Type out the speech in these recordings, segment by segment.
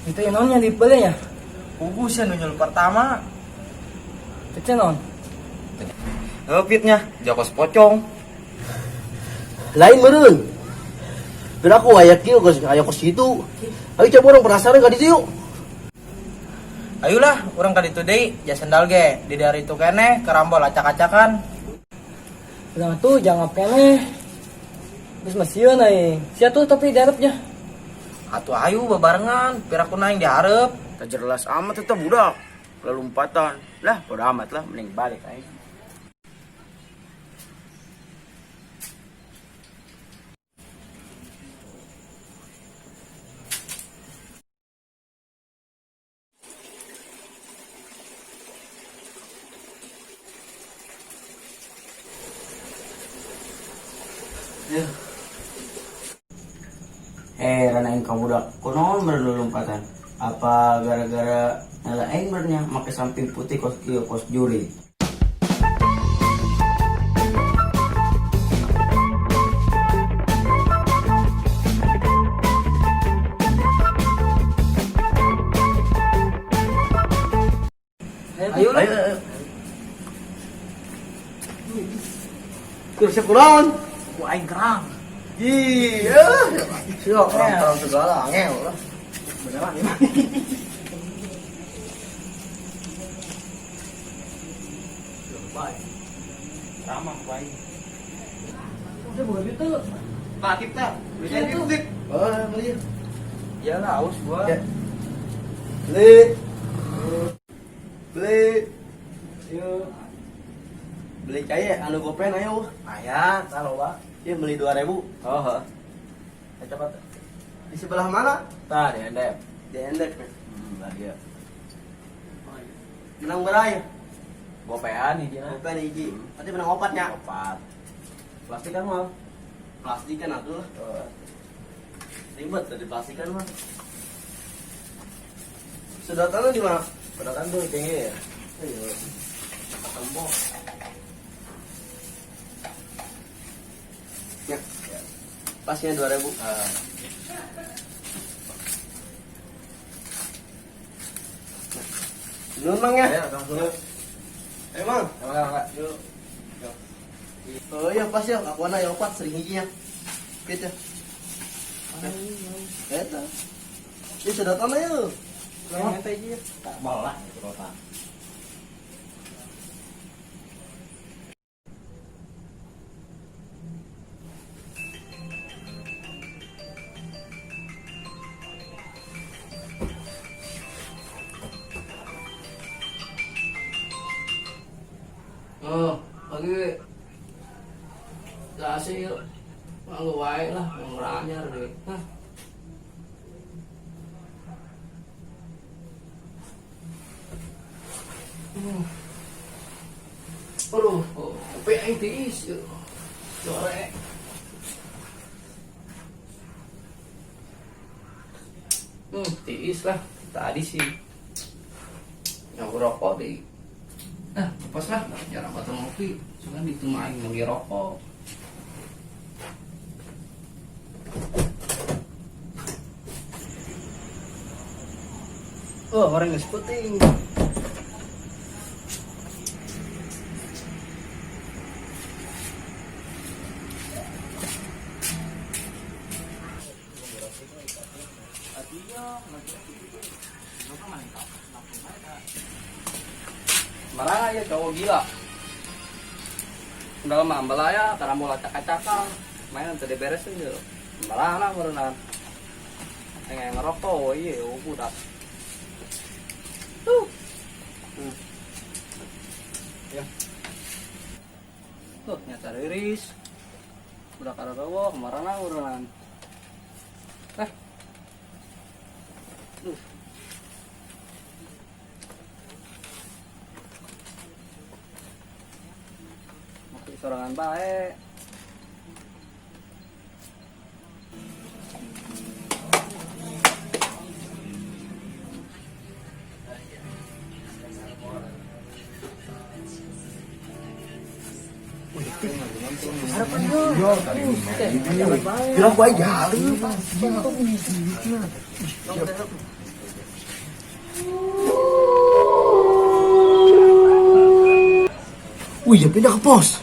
Itu yang nonnya di ya? Pugus ya nunjul pertama. Itu non. Ngepitnya, jakos pocong. Lain meren. Kira aku ayak kieu geus aya kos kitu. Ayo coba orang penasaran ka ditu yuk. Ayolah, orang kali itu deh, ya sendal ge. Di dari itu kene, kerambol acak-acakan. Udah tuh jangan kene. Terus masih naik. Sia tuh tapi diharapnya. Atuh ayu babarengan, piraku naing diharap. Tak jelas amat itu budak. Lalu lompatan. Lah, bodo amat lah, mending balik aja. Ranain kamu budak, konon berlalu lompatan. Apa gara-gara nyala aing bernya make samping putih kos kieu kos juri. Ayo lah. Kursi kurang. Ku aing kerang. Iya. Siap, orang segala angel lah. Beneran ini. Ramah baik. Udah bukan gitu. Pak kita, bisa titik. Oh, beli. Iyalah, aus gua. Ya. Beli. Beli. Yuk. Beli caya anu gopen ayo. Ayah, kalau Pak. Iya beli 2.000. Oh, heeh. Cepat. Di sebelah mana? Tah, di endep. Di endek. Lah dia. Menang beraya. Gopean nih dia. Gopen hiji. Tadi menang opatnya. Opat. Plastik kan mal. Plastik kan atuh. Ribet tadi plastik kan mah. Sedotannya di mana? Pedotan tuh tinggi ya. Ayo. Tembok. Ya. Pasnya 2.000. Nun mang ya? Ya, langsung. Emang? Enggak. Yuk. Oh iya pas ya, aku anak yang opat sering hijinya. Gitu. Eta. Ini sedotan aja. Yang ente aja. Tak bolah itu kota. Oh, pagi hasil mangga wae lah, nganyar deh. Hah. Aduh, kopi aing tiis. Sore. Tiis lah. Tadi sih yang rokok deh. Pas lah, jarang batang ngopi. Soalnya itu main lagi rokok. Oh, orang nggak seputing. Marah aja cowok gila. Udah lama ambelaya, karena mau acak-acakan. Mainan tadi beresin dulu. Marah anak berenang. Yang ngerokok, iya, udah. Ya. Tuh, nyata iris. Udah kada bawa, kemarin lah berenang. Sorangan baik. Kira bae jali. Wih, ya pindah ke pos.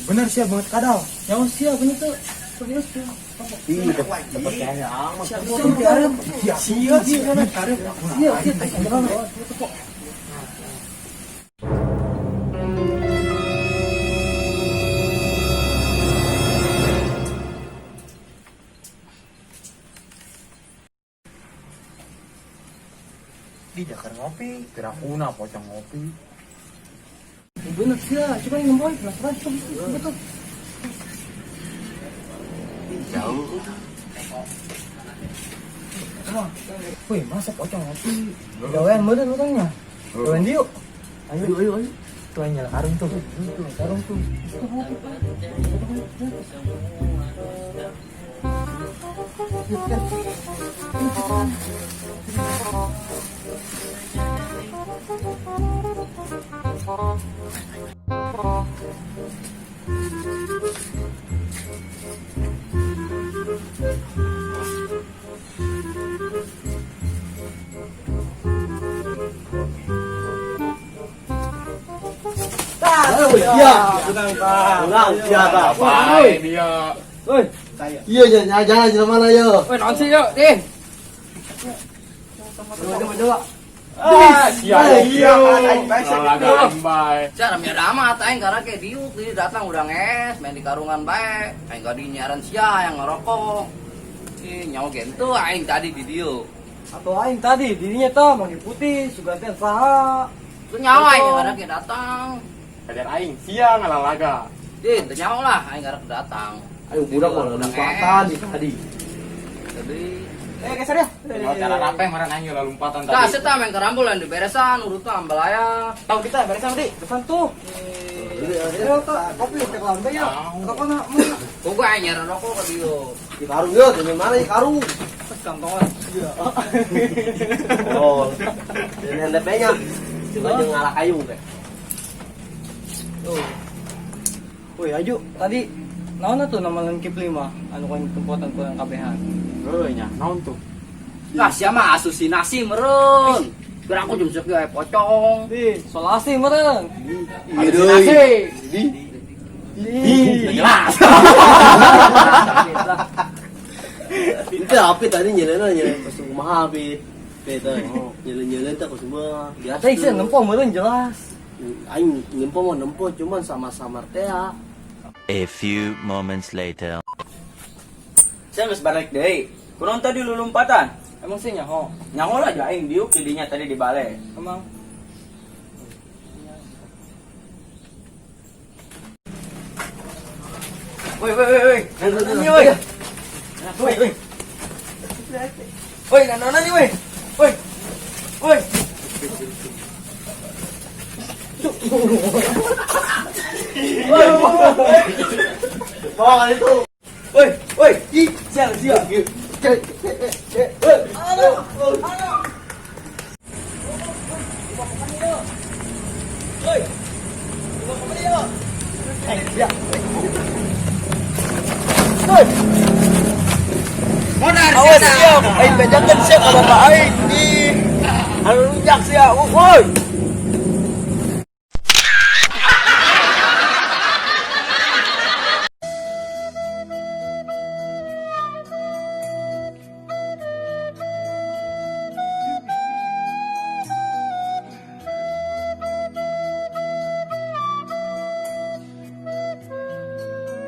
Bener sih banget kadal. Yang siap bener tuh. Serius tuh. Ih, percaya amat. Siap. Di Jakar ngopi, Pirakuna pocong ngopi. Bener siap. Coba yang ngomongin penasaran. Coba. Jauh. Wih, masa pocong ngopi? Gawean bener orangnya. Gawean dia yuk. Ayo. Tuh yang nyala karung tuh. Karung tuh. Pulang, siapa? Baik dia. Woi, Iya, jangan jalan mana yo. Woi, naon sih yuk, Din? coba. Iya. Baik. Cara mir amat aing karena kayak diuk dia datang udah nges, main di karungan baik. Aing gak di nyaran sia yang ngerokok. Ih, nyawa gitu aing tadi di diuk. Atau aing tadi dirinya tuh mau putih, sugantian saha. Itu nyawa aing karena kayak datang. Kader aing siang alalaga. Din, itu nyawa lah aing karena datang. Ayo budak mau lompatan di tadi. Jadi Geser ya. Oh, cara rapeh marah aing lompatan Nah, tadi. kita main kerambulan di beresan, urutnya ambil aja. Tahu kita beresan di. Depan tuh. Ya, Kak, kopi teh lambe ya. Rokok nak mau. Kok gue nyaran rokok ke dia. Di karung yo, di mana di karung? Kantongan. Oh. Ini LP-nya. Coba aja ngalah kayu teh. Tuh. Woi, aju tadi naon tuh nama lengkip 5 anu kan tempotan kurang kabehan. Heuh nya, naon tuh? Lah siapa asusinasi meren. Kira aku jam sekieu aya pocong. Di, solasi meureun. Iya doi. Jelas. Itu apa tadi nyelena pas kumaha Pit. Beta. Nyelen-nyelen teh semua. Biasa. Teh sih nempo meureun jelas. Aing nempo mau nempo cuman sama-sama teh ya. A few moments later. Saya geus balik deui. Kurang tadi lu lompatan. Emang sih nyaho. Nyaho lah aing diuk didinya tadi di bale. Emang Woi. Nani woi. Woi. Woi, nani woi. Woi. Bawa kali itu. Woi. Ih, sial. Awas siap. Aing bejakeun siap ka bapak aing. Anu rujak siap. Woi.